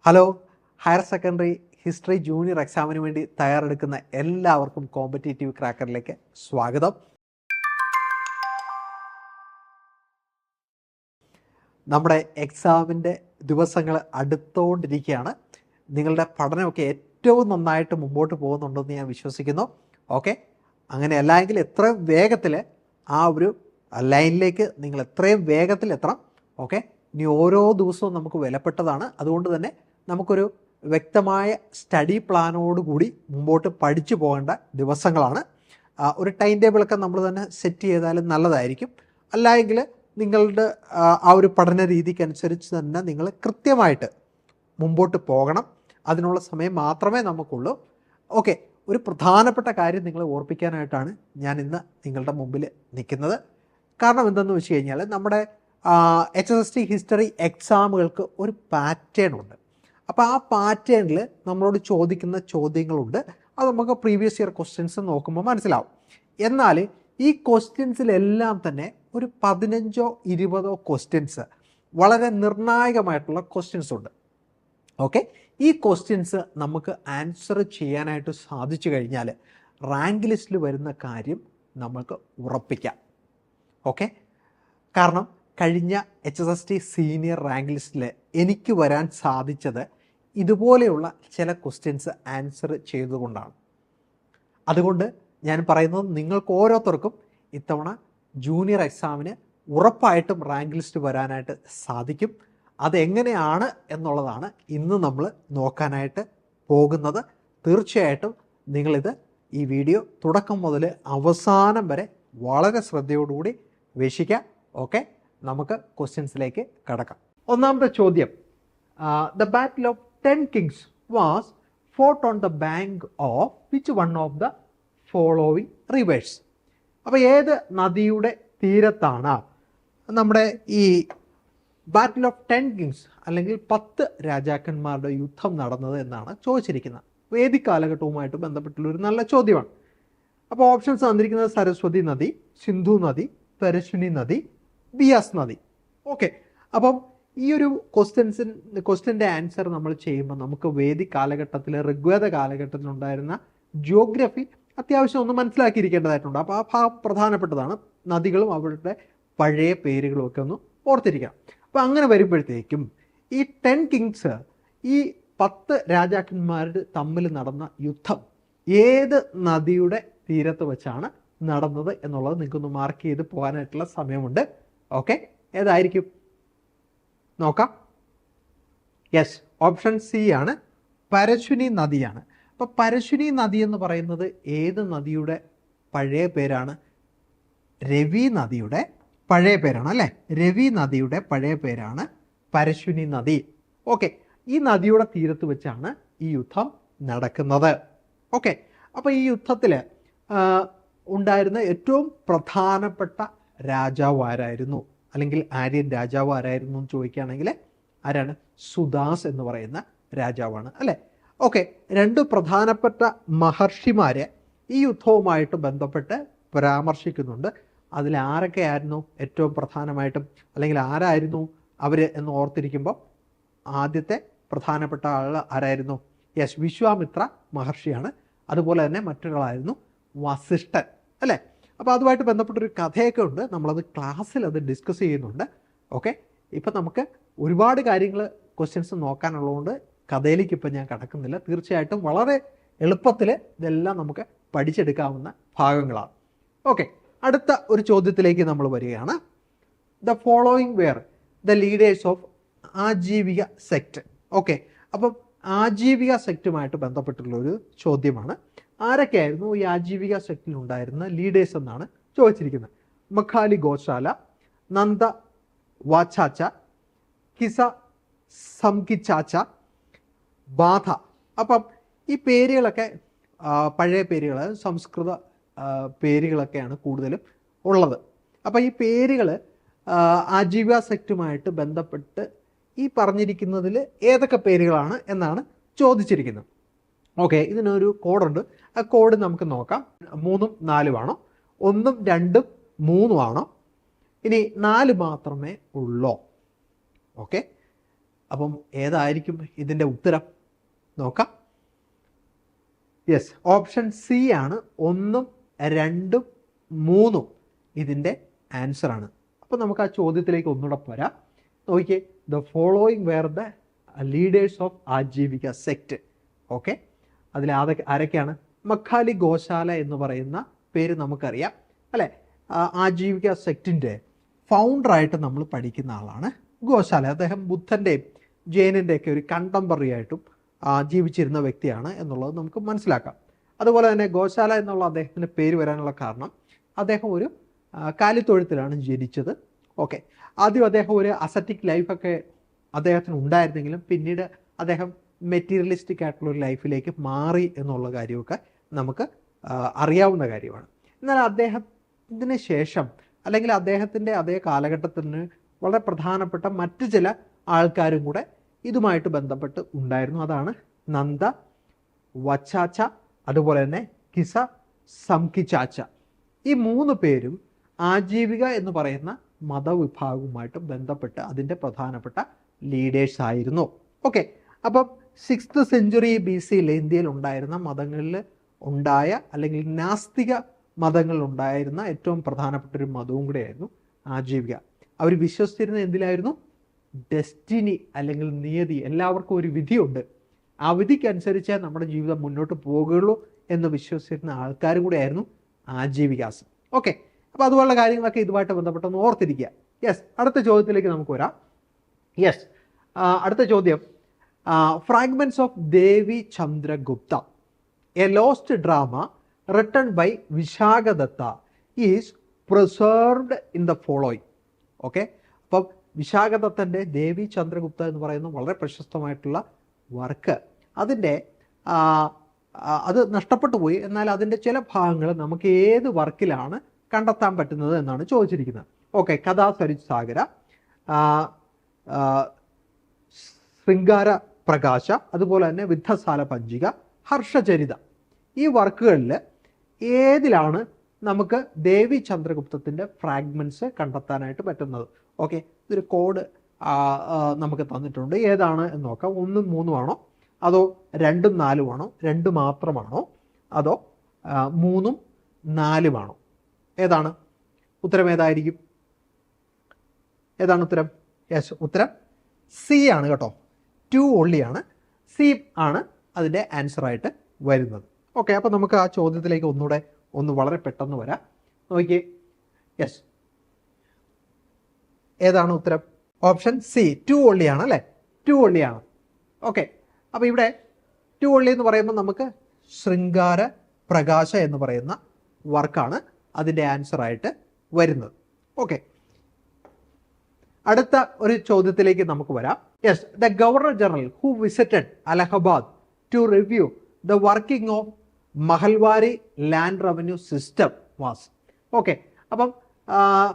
Hello, higher secondary history junior എക്സാമിന് വേണ്ടി തയ്യാറെടുക്കുന്ന എല്ലാവർക്കും കോമ്പറ്റേറ്റീവ് ക്രാക്കറിലേക്ക് സ്വാഗതം. നമ്മുടെ എക്സാമിൻ്റെ ദിവസങ്ങൾ അടുത്തുകൊണ്ടിരിക്കുകയാണ്. നിങ്ങളുടെ പഠനമൊക്കെ ഏറ്റവും നന്നായിട്ട് മുമ്പോട്ട് പോകുന്നുണ്ടെന്ന് ഞാൻ വിശ്വസിക്കുന്നു. ഓക്കെ, അങ്ങനെയല്ല എങ്കിൽ എത്രയും വേഗത്തിൽ ആ ഒരു ലൈനിലേക്ക് നിങ്ങൾ എത്രയും വേഗത്തിൽ എത്തണം. ഓക്കെ, ഇനി ഓരോ ദിവസവും നമുക്ക് വിലപ്പെട്ടതാണ്. അതുകൊണ്ട് തന്നെ നമുക്കൊരു വ്യക്തമായ സ്റ്റഡി പ്ലാനോടുകൂടി മുമ്പോട്ട് പഠിച്ചു പോകേണ്ട ദിവസങ്ങളാണ്. ഒരു ടൈം ടേബിളൊക്കെ നമ്മൾ തന്നെ സെറ്റ് ചെയ്താലും നല്ലതായിരിക്കും. അല്ല എങ്കിൽ നിങ്ങളുടെ ആ ഒരു പഠന രീതിക്കനുസരിച്ച് തന്നെ നിങ്ങൾ കൃത്യമായിട്ട് മുമ്പോട്ട് പോകണം. അതിനുള്ള സമയം മാത്രമേ നമുക്കുള്ളൂ. ഓക്കെ, ഒരു പ്രധാനപ്പെട്ട കാര്യം നിങ്ങളെ ഓർപ്പിക്കാനായിട്ടാണ് ഞാൻ ഇന്ന് നിങ്ങളുടെ മുമ്പിൽ നിൽക്കുന്നത്. കാരണം എന്തെന്ന് വെച്ച് കഴിഞ്ഞാൽ നമ്മുടെ HSST ഹിസ്റ്ററി എക്സാമുകൾക്ക് ഒരു പാറ്റേൺ ഉണ്ട്. അപ്പോൾ ആ പാറ്റേണിൽ നമ്മളോട് ചോദിക്കുന്ന ചോദ്യങ്ങളുണ്ട്. അത് നമുക്ക് പ്രീവിയസ് ഇയർ ക്വസ്റ്റ്യൻസ് നോക്കുമ്പോൾ മനസ്സിലാവും. എന്നാൽ ഈ ക്വസ്റ്റ്യൻസിലെല്ലാം തന്നെ ഒരു 15-20 ക്വസ്റ്റ്യൻസ് വളരെ നിർണായകമായിട്ടുള്ള ക്വസ്റ്റ്യൻസ് ഉണ്ട്. ഓക്കെ, ഈ ക്വസ്റ്റ്യൻസ് നമുക്ക് ആൻസർ ചെയ്യാനായിട്ട് സാധിച്ചു കഴിഞ്ഞാൽ റാങ്ക് ലിസ്റ്റിൽ വരുന്ന കാര്യം നമുക്ക് ഉറപ്പിക്കാം. ഓക്കെ, കാരണം കഴിഞ്ഞ HSST സീനിയർ റാങ്ക് ലിസ്റ്റിൽ എനിക്ക് വരാൻ സാധിച്ചത് ഇതുപോലെയുള്ള ചില ക്വസ്റ്റ്യൻസ് ആൻസർ ചെയ്തുകൊണ്ടാണ്. അതുകൊണ്ട് ഞാൻ പറയുന്നത് നിങ്ങൾക്ക് ഓരോരുത്തർക്കും ഇത്തവണ ജൂനിയർ എക്സാമിന് ഉറപ്പായിട്ടും റാങ്ക് ലിസ്റ്റ് വരാനായിട്ട് സാധിക്കും. അതെങ്ങനെയാണ് എന്നുള്ളതാണ് ഇന്ന് നമ്മൾ നോക്കാനായിട്ട് പോകുന്നത്. തീർച്ചയായിട്ടും നിങ്ങളിത് ഈ വീഡിയോ തുടക്കം മുതൽ അവസാനം വരെ വളരെ ശ്രദ്ധയോടുകൂടി വീക്ഷിക്കാം. ഓക്കെ, നമുക്ക് ക്വസ്റ്റ്യൻസിലേക്ക് കടക്കാം. ഒന്നാമത്തെ ചോദ്യം, the battle of 10 Kings was fought on the bank of which one of the following reverse? അപ്പോൾ ഏത് നദിയുടെ തീരത്താണ് നമ്മുടെ ഈ ബാറ്റിൽ ഓഫ് 10 Kings അല്ലെങ്കിൽ 10 രാജാക്കന്മാരുടെ യുദ്ധം നടന്നത് എന്നാണ് ചോദിച്ചിരിക്കുന്നത്. വേദിക് കാലഘട്ടവുമായിട്ട് ബന്ധപ്പെട്ടുള്ള ഒരു നല്ല ചോദ്യമാണ്. അപ്പോൾ ഓപ്ഷൻസ് തന്നിരിക്കുന്നത് സരസ്വതി നദി, സിന്ധു നദി, പരശുനി നദി, ബിയാസ് നദി. ഓക്കെ, അപ്പം ഈ ഒരു ക്വസ്റ്റ്യൻ്റെ ആൻസർ നമ്മൾ ചെയ്യുമ്പോൾ നമുക്ക് വേദിക് കാലഘട്ടത്തിൽ, ഋഗ്വേദ കാലഘട്ടത്തിലുണ്ടായിരുന്ന ജിയോഗ്രഫി അത്യാവശ്യം ഒന്ന് മനസ്സിലാക്കിയിരിക്കേണ്ടതായിട്ടുണ്ട്. അപ്പോൾ ആ ഭാഗം പ്രധാനപ്പെട്ടതാണ്. നദികളും അവരുടെ പഴയ പേരുകളും ഒക്കെ ഒന്ന് ഓർത്തിരിക്കണം. അപ്പോൾ അങ്ങനെ വരുമ്പോഴത്തേക്കും ഈ 10 Kings, ഈ 10 രാജാക്കന്മാർ തമ്മിൽ നടന്ന യുദ്ധം ഏത് നദിയുടെ തീരത്ത് വെച്ചാണ് നടന്നത് എന്നുള്ളത് നിങ്ങൾക്കൊന്ന് മാർക്ക് ചെയ്ത് പോകാനായിട്ടുള്ള സമയമുണ്ട്. ഓക്കെ, ഏതായിരിക്കും നോക്കാം. യെസ്, ഓപ്ഷൻ സി ആണ്, പരശുനി നദിയാണ്. അപ്പോൾ പരശുനി നദി എന്ന് പറയുന്നത് ഏത് നദിയുടെ പഴയ പേരാണ്? രവി നദിയുടെ പഴയ പേരാണ് അല്ലേ? രവി നദിയുടെ പഴയ പേരാണ് പരശുനി നദി. ഓക്കെ, ഈ നദിയുടെ തീരത്ത് വെച്ചാണ് ഈ യുദ്ധം നടക്കുന്നത്. ഓക്കെ, അപ്പോൾ ഈ യുദ്ധത്തിൽ ഉണ്ടായിരുന്ന ഏറ്റവും പ്രധാനപ്പെട്ട രാജാവ് ആരായിരുന്നു, അല്ലെങ്കിൽ ആര്യൻ രാജാവ് ആരായിരുന്നു എന്ന് ചോദിക്കുകയാണെങ്കിൽ ആരാണ്? സുദാസ് എന്ന് പറയുന്ന രാജാവാണ് അല്ലേ? ഓക്കെ, 2 പ്രധാനപ്പെട്ട മഹർഷിമാരെ ഈ യുദ്ധവുമായിട്ട് ബന്ധപ്പെട്ട് പരാമർശിക്കുന്നുണ്ട്. അതിൽ ആരൊക്കെയായിരുന്നു ഏറ്റവും പ്രധാനമായിട്ടും, അല്ലെങ്കിൽ ആരായിരുന്നു അവർ എന്ന് ഓർത്തിരിക്കുമ്പോൾ ആദ്യത്തെ പ്രധാനപ്പെട്ട ആൾ ആരായിരുന്നു? യെസ്, വിശ്വാമിത്ര മഹർഷിയാണ്. അതുപോലെ തന്നെ മറ്റൊരാളായിരുന്നു വസിഷ്ഠൻ അല്ലേ? അപ്പോൾ അതുമായിട്ട് ബന്ധപ്പെട്ടൊരു കഥയൊക്കെ ഉണ്ട്. നമ്മളത് ക്ലാസ്സിൽ അത് ഡിസ്കസ് ചെയ്യുന്നുണ്ട്. ഓക്കെ, ഇപ്പം നമുക്ക് ഒരുപാട് കാര്യങ്ങൾ ക്വസ്റ്റ്യൻസ് നോക്കാനുള്ളതുകൊണ്ട് കഥയിലേക്ക് ഇപ്പം ഞാൻ കടക്കുന്നില്ല. തീർച്ചയായിട്ടും വളരെ എളുപ്പത്തിൽ ഇതെല്ലാം നമുക്ക് പഠിച്ചെടുക്കാവുന്ന ഭാഗങ്ങളാണ്. ഓക്കെ, അടുത്ത ഒരു ചോദ്യത്തിലേക്ക് നമ്മൾ വരികയാണ്. The following were the leaders of Ajivika sect. Okay, അപ്പം ആജീവിക സെക്റ്റുമായിട്ട് ബന്ധപ്പെട്ടുള്ള ഒരു ചോദ്യമാണ്. ആരൊക്കെയായിരുന്നു ഈ ആജീവിക സെക്റ്റിലുണ്ടായിരുന്ന ലീഡേഴ്സ് എന്നാണ് ചോദിച്ചിരിക്കുന്നത്. മഖാലി ഗോശാല, നന്ദ വാച്ചാച്ച, കിസ സംകിച്ചാച്ച, ബാധ. അപ്പം ഈ പേരുകളൊക്കെ പഴയ പേരുകൾ, സംസ്കൃത പേരുകളൊക്കെയാണ് കൂടുതലും ഉള്ളത്. അപ്പം ഈ പേരുകൾ ആജീവിക സെക്റ്റുമായിട്ട് ബന്ധപ്പെട്ട് ഈ പറഞ്ഞിരിക്കുന്നതിൽ ഏതൊക്കെ പേരുകളാണ് എന്നാണ് ചോദിച്ചിരിക്കുന്നത്. ഓക്കെ, ഇതിനൊരു കോഡുണ്ട്. ആ കോഡ് നമുക്ക് നോക്കാം. 3ഉം 4ഉം ആണോ? 1ഉം 2ഉം 3ഉം ആണോ? ഇനി 4 മാത്രമേ ഉള്ളോ? ഓക്കെ, അപ്പം ഏതായിരിക്കും ഇതിൻ്റെ ഉത്തരം നോക്കാം. യെസ്, ഓപ്ഷൻ സി ആണ് 1, 2, 3 ഇതിൻ്റെ ആൻസറാണ്. അപ്പോൾ നമുക്ക് ആ ചോദ്യത്തിലേക്ക് ഒന്നുകൂടെ വരാം. നോക്കിയേ, the following were the leaders of Ajivika sect. Okay, അതിൽ ആരൊക്കെയാണ്? മഖാലി ഗോശാല എന്ന് പറയുന്ന പേര് നമുക്കറിയാം അല്ലേ. ആജീവിക സെക്റ്റിൻ്റെ ഫൗണ്ടറായിട്ട് നമ്മൾ പഠിക്കുന്ന ആളാണ് ഗോശാല. അദ്ദേഹം ബുദ്ധൻ്റെയും ജൈനൻ്റെയൊക്കെ ഒരു കണ്ടംപററി ആയിട്ടും ജീവിച്ചിരുന്ന വ്യക്തിയാണ് എന്നുള്ളത് നമുക്ക് മനസ്സിലാക്കാം. അതുപോലെ തന്നെ ഗോശാല എന്നുള്ള അദ്ദേഹത്തിൻ്റെ പേര് വരാനുള്ള കാരണം അദ്ദേഹം ഒരു കാലിത്തൊഴുത്തിലാണ് ജനിച്ചത്. ഓക്കെ, ആദ്യം അദ്ദേഹം ഒരു അസറ്റിക് ലൈഫൊക്കെ അദ്ദേഹത്തിന് ഉണ്ടായിരുന്നെങ്കിലും പിന്നീട് അദ്ദേഹം മെറ്റീരിയലിസ്റ്റിക് ആയിട്ടുള്ള ഒരു ലൈഫിലേക്ക് മാറി എന്നുള്ള കാര്യമൊക്കെ നമുക്ക് അറിയാവുന്ന കാര്യമാണ്. എന്നാൽ അദ്ദേഹത്തിന് ശേഷം അല്ലെങ്കിൽ അദ്ദേഹത്തിൻ്റെ അതേ കാലഘട്ടത്തിന് വളരെ പ്രധാനപ്പെട്ട മറ്റ് ചില ആൾക്കാരും കൂടെ ഇതുമായിട്ട് ബന്ധപ്പെട്ട് ഉണ്ടായിരുന്നു. അതാണ് നന്ദ, വച്ചാച്ച, അതുപോലെ തന്നെ കിസ, സംകിച്ചാച്ച. ഈ 3 പേരും ആജീവിക എന്ന് പറയുന്ന മതവിഭാഗവുമായിട്ട് ബന്ധപ്പെട്ട് അതിൻ്റെ പ്രധാനപ്പെട്ട ലീഡേഴ്സ് ആയിരുന്നു. ഓക്കെ, അപ്പം 6th സെഞ്ച്വറി BC ഇന്ത്യയിൽ ഉണ്ടായിരുന്ന മതങ്ങളിൽ ഉണ്ടായ അല്ലെങ്കിൽ നാസ്തിക മതങ്ങളിൽ ഉണ്ടായിരുന്ന ഏറ്റവും പ്രധാനപ്പെട്ട ഒരു മതവും കൂടെയായിരുന്നു ആജീവിക. അവർ വിശ്വസിച്ചിരുന്ന എന്തിലായിരുന്നു? ഡെസ്റ്റിനി അല്ലെങ്കിൽ നിയതി. എല്ലാവർക്കും ഒരു വിധിയുണ്ട്, ആ വിധിക്കനുസരിച്ച് നമ്മുടെ ജീവിതം മുന്നോട്ട് പോകുകയുള്ളൂ എന്ന് വിശ്വസിച്ചിരുന്ന ആൾക്കാരും കൂടെ ആയിരുന്നു ആജീവികാസ്. ഓക്കെ, അപ്പോൾ അതുപോലുള്ള കാര്യങ്ങളൊക്കെ ഇതുമായിട്ട് ബന്ധപ്പെട്ടൊന്ന് ഓർത്തിരിക്കുക. യെസ്, അടുത്ത ചോദ്യത്തിലേക്ക് നമുക്ക് വരാം. യെസ്, അടുത്ത ചോദ്യം, fragments of Devi Chandragupta, a lost drama written by Vishakhadatta is preserved in the following. Okay, അപ്പം വിശാഖദത്തൻ്റെ ദേവി ചന്ദ്രഗുപ്ത എന്ന് പറയുന്ന വളരെ പ്രശസ്തമായിട്ടുള്ള വർക്ക്, അതിൻ്റെ അത് നഷ്ടപ്പെട്ടു പോയി. എന്നാൽ അതിൻ്റെ ചില ഭാഗങ്ങൾ നമുക്ക് ഏത് വർക്കിലാണ് കണ്ടെത്താൻ പറ്റുന്നത് എന്നാണ് ചോദിച്ചിരിക്കുന്നത്. ഓക്കെ, കഥാസരിസാഗര, ശൃംഗാര പ്രകാശ, അതുപോലെ തന്നെ വിദ്ധസാല പഞ്ചിക, ഹർഷചരിത. ഈ വർക്കുകളിൽ ഏതിലാണ് നമുക്ക് ദേവി ചന്ദ്രഗുപ്തത്തിൻ്റെ ഫ്രാഗ്മെൻറ്റ്സ് കണ്ടെത്താനായിട്ട് പറ്റുന്നത്? ഓക്കെ, ഇതൊരു കോഡ് നമുക്ക് തന്നിട്ടുണ്ട്. ഏതാണ് എന്ന് നോക്കാം. 1, 3 ആണോ, അതോ 2, 4 ആണോ, 2 മാത്രമാണോ, അതോ 3, 4 ആണോ? ഏതാണ് ഉത്തരം? ഏതായിരിക്കും? ഏതാണ് ഉത്തരം? യെസ്, ഉത്തരം സി ആണ് കേട്ടോ. 2 ഒള്ളിയാണ്. സി ആണ് അതിൻ്റെ ആൻസറായിട്ട് വരുന്നത്. ഓക്കെ, അപ്പോൾ നമുക്ക് ആ ചോദ്യത്തിലേക്ക് ഒന്ന് വളരെ പെട്ടെന്ന് വരാം. നോക്കിയേ, യെസ്, ഏതാണ് ഉത്തരം? ഓപ്ഷൻ സി, 2 ഒള്ളിയാണ് അല്ലേ. 2 ഒള്ളിയാണ്. ഓക്കെ, അപ്പോൾ ഇവിടെ 2 ഒള്ളി എന്ന് പറയുമ്പോൾ നമുക്ക് ശൃംഗാര പ്രകാശ എന്ന് പറയുന്ന വർക്കാണ് അതിൻ്റെ ആൻസറായിട്ട് വരുന്നത്. ഓക്കെ, അടുത്ത ഒരു ചോദ്യത്തിലേക്ക് നമുക്ക് വരാം. Yes, the governor general who visited Allahabad to review the working of Mahalwari land revenue system was. Okay, അപ്പം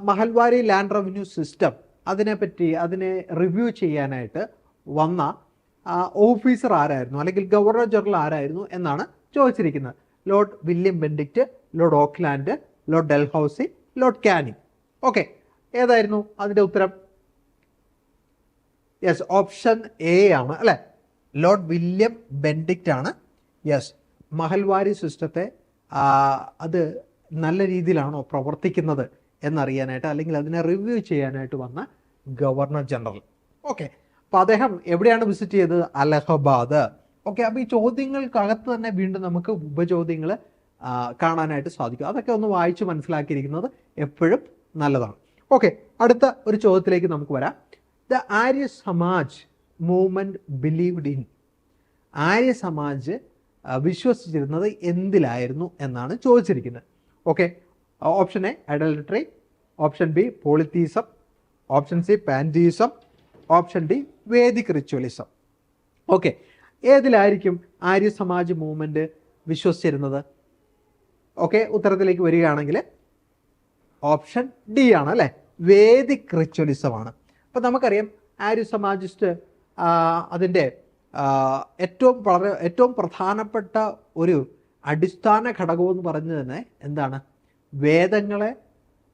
മഹൽവാരി ലാൻഡ് റവന്യൂ സിസ്റ്റം അതിനെ റിവ്യൂ ചെയ്യാനായിട്ട് വന്ന ഓഫീസർ ആരായിരുന്നു, അല്ലെങ്കിൽ ഗവർണർ ജനറൽ ആരായിരുന്നു എന്നാണ് ചോദിച്ചിരിക്കുന്നത്. Lord William Bentinck, Lord Auckland, Lord Dalhousie, Lord Canning. Okay, ഏതായിരുന്നു അതിൻ്റെ ഉത്തരം? യെസ്, ഓപ്ഷൻ എ ആണ് അല്ലേ. ലോർഡ് വില്യം ബെൻഡിക്റ്റ് ആണ്. യെസ്, മഹൽവാരി സിസ്റ്റത്തെ അത് നല്ല രീതിയിലാണോ പ്രവർത്തിക്കുന്നത് എന്നറിയാനായിട്ട്, അല്ലെങ്കിൽ അതിനെ റിവ്യൂ ചെയ്യാനായിട്ട് വന്ന ഗവർണർ ജനറൽ. ഓക്കെ, അപ്പോൾ അദ്ദേഹം എവിടെയാണ് വിസിറ്റ് ചെയ്തത്? അലഹബാദ്. ഓക്കെ, അപ്പോൾ ഈ ചോദ്യങ്ങൾക്കകത്ത് തന്നെ വീണ്ടും നമുക്ക് ഉപചോദ്യങ്ങൾ കാണാനായിട്ട് സാധിക്കും. അതൊക്കെ ഒന്ന് വായിച്ച് മനസ്സിലാക്കിയിരിക്കുന്നത് എപ്പോഴും നല്ലതാണ്. ഓക്കെ, അടുത്ത ഒരു ചോദ്യത്തിലേക്ക് നമുക്ക് വരാം. The Arya Samaj movement believed in. Arya Samaj വിശ്വസിച്ചിരുന്നത് എന്തിലായിരുന്നു എന്നാണ് ചോദിച്ചിരിക്കുന്നത്. Okay, option A idolatry, option B polytheism, option C pantheism, option D Vedic ritualism. Okay, ഏതിലായിരിക്കും ആര്യ സമാജ് മൂവ്മെൻറ്റ് വിശ്വസിച്ചിരുന്നത്? ഓക്കെ, ഉത്തരത്തിലേക്ക് വരികയാണെങ്കിൽ ഓപ്ഷൻ ഡി ആണ് അല്ലേ, വേദിക് റിച്വലിസമാണ്. അപ്പം നമുക്കറിയാം ആര്യ സമാജിസ്റ്റ് അതിൻ്റെ ഏറ്റവും പ്രധാനപ്പെട്ട ഒരു അടിസ്ഥാന ഘടകം എന്ന് പറഞ്ഞത് തന്നെ എന്താണ്? വേദങ്ങളെ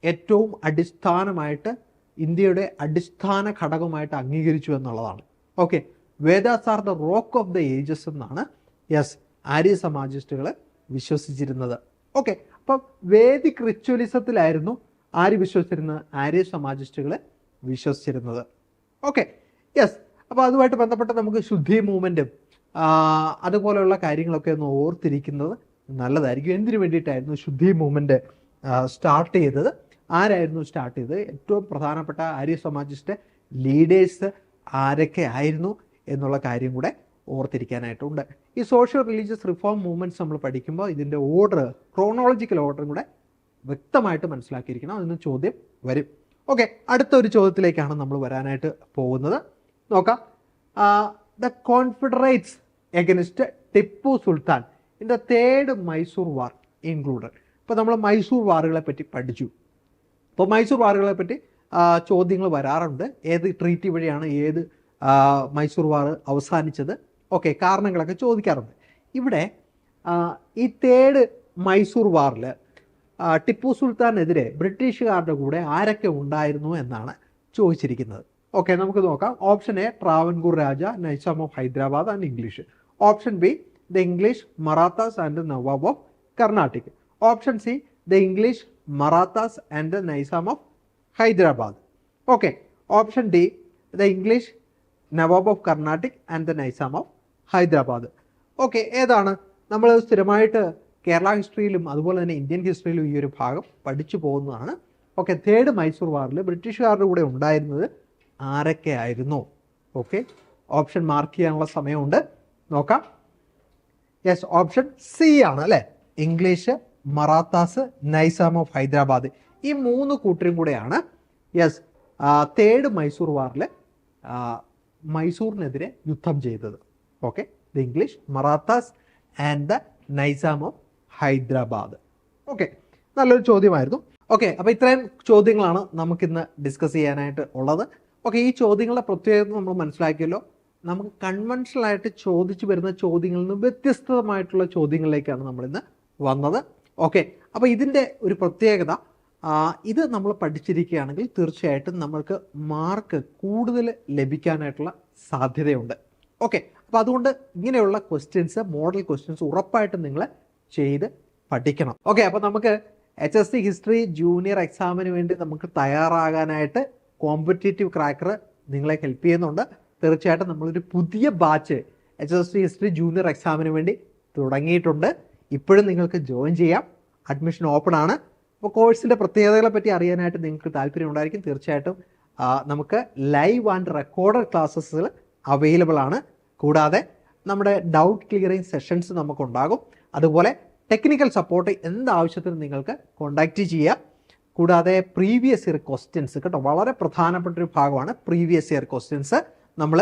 ഏറ്റവും അടിസ്ഥാനമായിട്ട് ഇന്ത്യയുടെ അടിസ്ഥാന ഘടകമായിട്ട് അംഗീകരിച്ചു എന്നുള്ളതാണ്. Okay, Vedas are the rock of the ages എന്നാണ് യെസ് ആര്യ സമാജിസ്റ്റുകൾ വിശ്വസിച്ചിരുന്നത്. ഓക്കെ, അപ്പം വേദിക് റിച്വലിസത്തിലായിരുന്നു ആര് വിശ്വസിച്ചിരുന്നത്? ആര്യ സമാജിസ്റ്റുകൾ വിശ്വസിച്ചിരുന്നത്. Okay, yes. അപ്പോൾ അതുമായിട്ട് ബന്ധപ്പെട്ട് നമുക്ക് ശുദ്ധി മൂവ്മെൻറ്റും അതുപോലെയുള്ള കാര്യങ്ങളൊക്കെ ഒന്ന് ഓർത്തിരിക്കുന്നത് നല്ലതായിരിക്കും. എന്തിനു വേണ്ടിയിട്ടായിരുന്നു ശുദ്ധി മൂവ്മെൻറ്റ് സ്റ്റാർട്ട് ചെയ്തത്? ആരായിരുന്നു സ്റ്റാർട്ട് ചെയ്തത്? ഏറ്റവും പ്രധാനപ്പെട്ട ആര്യ സമാജിസ്റ്റ് ലീഡേഴ്സ് ആരൊക്കെ ആയിരുന്നു എന്നുള്ള കാര്യം കൂടെ ഓർത്തിരിക്കാനായിട്ടുണ്ട്. ഈ സോഷ്യൽ റിലീജിയസ് റിഫോം മൂവ്മെൻറ്റ്സ് നമ്മൾ പഠിക്കുമ്പോൾ ഇതിൻ്റെ ഓർഡർ, ക്രോണോളജിക്കൽ ഓർഡറും കൂടെ വ്യക്തമായിട്ട് മനസ്സിലാക്കിയിരിക്കണം. അതിന് ചോദ്യം വരും. ഓക്കെ, അടുത്ത ഒരു ചോദ്യത്തിലേക്കാണ് നമ്മൾ വരാനായിട്ട് പോകുന്നത്. നോക്കാം. The confederates against Tipu Sultan in the third Mysore war included. ഇപ്പോൾ നമ്മൾ മൈസൂർ വാറുകളെ പറ്റി പഠിച്ചു. അപ്പോൾ മൈസൂർ വാറുകളെ പറ്റി ചോദ്യങ്ങൾ വരാറുണ്ട്. ഏത് ട്രീറ്റി വഴിയാണ് മൈസൂർ വാർ അവസാനിച്ചത്? ഓക്കെ, കാരണങ്ങളൊക്കെ ചോദിക്കാറുണ്ട്. ഇവിടെ ഈ തേർഡ് മൈസൂർ വാറിൽ ടിപ്പു സുൽത്താനെതിരെ ബ്രിട്ടീഷുകാരുടെ കൂടെ ആരൊക്കെ ഉണ്ടായിരുന്നു എന്നാണ് ചോദിച്ചിരിക്കുന്നത്. ഓക്കെ, നമുക്ക് നോക്കാം. Option A Travancore Raja, Naisam of Hyderabad and English. Option B the English, Marathas and Nawab of Carnatic. Option C the English, Marathas and Naisam of Hyderabad. Okay, option D the English, Nawab of Carnatic and the Naisam of Hyderabad. Okay, ഏതാണ്? നമ്മൾ സ്ഥിരമായിട്ട് കേരള ഹിസ്റ്ററിയിലും അതുപോലെ തന്നെ ഇന്ത്യൻ ഹിസ്റ്ററിയിലും ഈ ഒരു ഭാഗം പഠിച്ചു പോകുന്നതാണ്. ഓക്കെ, തേർഡ് മൈസൂർ വാറിൽ ബ്രിട്ടീഷുകാരുടെ കൂടെ ഉണ്ടായിരുന്നത് ആരൊക്കെ ആയിരുന്നു? ഓക്കെ, ഓപ്ഷൻ മാർക്ക് ചെയ്യാനുള്ള സമയമുണ്ട്. നോക്കാം. യെസ്, ഓപ്ഷൻ സി ആണ് അല്ലേ, ഇംഗ്ലീഷ്, മറാത്താസ്, നൈസാം ഓഫ് ഹൈദരാബാദ്. ഈ മൂന്ന് കൂട്ടരും കൂടെയാണ് യെസ് തേർഡ് മൈസൂർ വാറിൽ മൈസൂറിനെതിരെ യുദ്ധം ചെയ്തത്. Okay, the English, Marathas and the Naisam of Hyderabad. Okay, നല്ലൊരു ചോദ്യമായിരുന്നു. ഓക്കെ, അപ്പോൾ ഇത്രയും ചോദ്യങ്ങളാണ് നമുക്കിന്ന് ഡിസ്കസ് ചെയ്യാനായിട്ട് ഉള്ളത്. ഓക്കെ, ഈ ചോദ്യങ്ങളുടെ പ്രത്യേകത നമ്മൾ മനസ്സിലാക്കിയല്ലോ. നമുക്ക് കൺവെൻഷണൽ ആയിട്ട് ചോദിച്ചു വരുന്ന ചോദ്യങ്ങളിൽ നിന്ന് വ്യത്യസ്തമായിട്ടുള്ള ചോദ്യങ്ങളിലേക്കാണ് നമ്മളിന്ന് വന്നത്. ഓക്കെ, അപ്പോൾ ഇതിൻ്റെ ഒരു പ്രത്യേകത, ഇത് നമ്മൾ പഠിച്ചിരിക്കുകയാണെങ്കിൽ തീർച്ചയായിട്ടും നമ്മൾക്ക് മാർക്ക് കൂടുതൽ ലഭിക്കാനായിട്ടുള്ള സാധ്യതയുണ്ട്. ഓക്കെ, അപ്പോൾ അതുകൊണ്ട് ഇങ്ങനെയുള്ള ക്വസ്റ്റ്യൻസ്, മോഡൽ ക്വസ്റ്റ്യൻസ് ഉറപ്പായിട്ടും നിങ്ങൾ ചെയ്ത് പഠിക്കണം. ഓക്കെ, അപ്പോൾ നമുക്ക് HSC ഹിസ്റ്ററി ജൂനിയർ എക്സാമിന് വേണ്ടി നമുക്ക് തയ്യാറാകാനായിട്ട് കോമ്പറ്റേറ്റീവ് ക്രാക്കർ നിങ്ങളെ ഹെൽപ്പ് ചെയ്യുന്നുണ്ട്. തീർച്ചയായിട്ടും നമ്മളൊരു പുതിയ ബാച്ച് HSC ഹിസ്റ്ററി ജൂനിയർ എക്സാമിന് വേണ്ടി തുടങ്ങിയിട്ടുണ്ട്. ഇപ്പോഴും നിങ്ങൾക്ക് ജോയിൻ ചെയ്യാം. അഡ്മിഷൻ ഓപ്പൺ ആണ്. അപ്പോൾ കോഴ്സിൻ്റെ പ്രത്യേകതകളെ പറ്റി അറിയാനായിട്ട് നിങ്ങൾക്ക് താല്പര്യം ഉണ്ടായിരിക്കും. തീർച്ചയായിട്ടും നമുക്ക് ലൈവ് ആൻഡ് റെക്കോർഡഡ് ക്ലാസ്സസുകൾ അവൈലബിൾ ആണ്. കൂടാതെ നമ്മുടെ ഡൗട്ട് ക്ലിയറിംഗ് സെഷൻസ് നമുക്കുണ്ടാകും. അതുപോലെ ടെക്നിക്കൽ സപ്പോർട്ട് എന്താവശ്യത്തിനും നിങ്ങൾക്ക് കോൺടാക്റ്റ് ചെയ്യാം. കൂടാതെ പ്രീവിയസ് ഇയർ ക്വസ്റ്റ്യൻസ് കേട്ടോ, വളരെ പ്രധാനപ്പെട്ട ഒരു ഭാഗമാണ് പ്രീവിയസ് ഇയർ ക്വസ്റ്റ്യൻസ് നമ്മൾ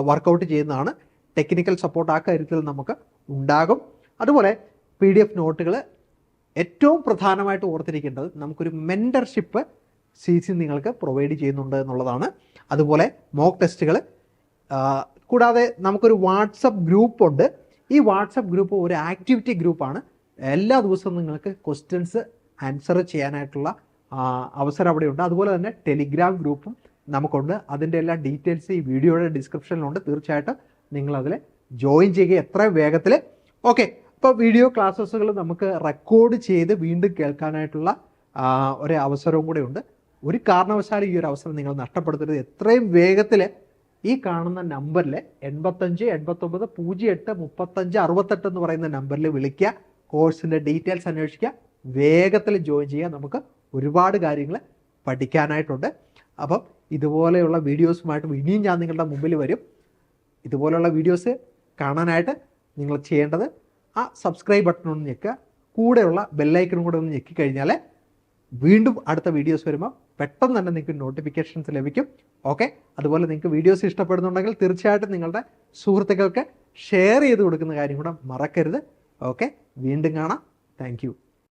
വർക്കൗട്ട് ചെയ്യുന്നതാണ്. ടെക്നിക്കൽ സപ്പോർട്ട് ആ കാര്യത്തിൽ നമുക്ക് ഉണ്ടാകും. അതുപോലെ PDF നോട്ടുകൾ, ഏറ്റവും പ്രധാനമായിട്ട് ഓർത്തിരിക്കേണ്ടത് നമുക്കൊരു മെൻറ്റർഷിപ്പ് CC നിങ്ങൾക്ക് പ്രൊവൈഡ് ചെയ്യുന്നുണ്ട് എന്നുള്ളതാണ്. അതുപോലെ മോക്ക് ടെസ്റ്റുകൾ, കൂടാതെ നമുക്കൊരു വാട്സപ്പ് ഗ്രൂപ്പുണ്ട്. ഈ വാട്സപ്പ് ഗ്രൂപ്പ് ഒരു ആക്ടിവിറ്റി ഗ്രൂപ്പാണ്. എല്ലാ ദിവസവും നിങ്ങൾക്ക് ക്വസ്റ്റ്യൻസ് ആൻസർ ചെയ്യാനായിട്ടുള്ള അവസരം അവിടെയുണ്ട്. അതുപോലെ തന്നെ ടെലിഗ്രാം ഗ്രൂപ്പും നമുക്കുണ്ട്. അതിൻ്റെ എല്ലാ ഡീറ്റെയിൽസ് ഈ വീഡിയോയുടെ ഡിസ്ക്രിപ്ഷനിലുണ്ട്. തീർച്ചയായിട്ടും നിങ്ങളതിൽ ജോയിൻ ചെയ്യുക എത്രയും വേഗത്തിൽ. ഓക്കെ, അപ്പോൾ വീഡിയോ ക്ലാസ്സസുകൾ നമുക്ക് റെക്കോർഡ് ചെയ്ത് വീണ്ടും കേൾക്കാനായിട്ടുള്ള ഒരു അവസരവും കൂടെ ഉണ്ട്. ഒരു കാരണവശാലും ഈ ഒരു അവസരം നിങ്ങൾ നഷ്ടപ്പെടുത്തരുത്. എത്രയും വേഗത്തിൽ ഈ കാണുന്ന നമ്പറിൽ 85 89 08 35 68 എന്ന് പറയുന്ന നമ്പറിൽ വിളിക്കുക. കോഴ്സിൻ്റെ ഡീറ്റെയിൽസ് അന്വേഷിക്കുക. വേഗത്തിൽ ജോയിൻ ചെയ്യുക. നമുക്ക് ഒരുപാട് കാര്യങ്ങൾ പഠിക്കാനായിട്ടുണ്ട്. അപ്പം ഇതുപോലെയുള്ള വീഡിയോസുമായിട്ട് ഇനിയും ഞാൻ നിങ്ങളുടെ മുമ്പിൽ വരും. ഇതുപോലെയുള്ള വീഡിയോസ് കാണാനായിട്ട് നിങ്ങൾ ചെയ്യേണ്ടത് ആ സബ്സ്ക്രൈബ് ബട്ടൺ ഒന്ന് ഞെക്കുക. കൂടെയുള്ള ബെല്ലൈക്കണും കൂടെ ഒന്ന് ഞെക്കിക്കഴിഞ്ഞാൽ വീണ്ടും അടുത്ത വീഡിയോസ് വരുമ്പോൾ പെട്ടെന്ന് തന്നെ നിങ്ങൾക്ക് നോട്ടിഫിക്കേഷൻസ് ലഭിക്കും. ഓക്കെ, അതുപോലെ നിങ്ങൾക്ക് വീഡിയോസ് ഇഷ്ടപ്പെടുന്നുണ്ടെങ്കിൽ തീർച്ചയായിട്ടും നിങ്ങളുടെ സുഹൃത്തുക്കൾക്ക് ഷെയർ ചെയ്ത് കൊടുക്കുന്ന കാര്യം കൂടെ മറക്കരുത്. ഓക്കെ, വീണ്ടും കാണാം. താങ്ക്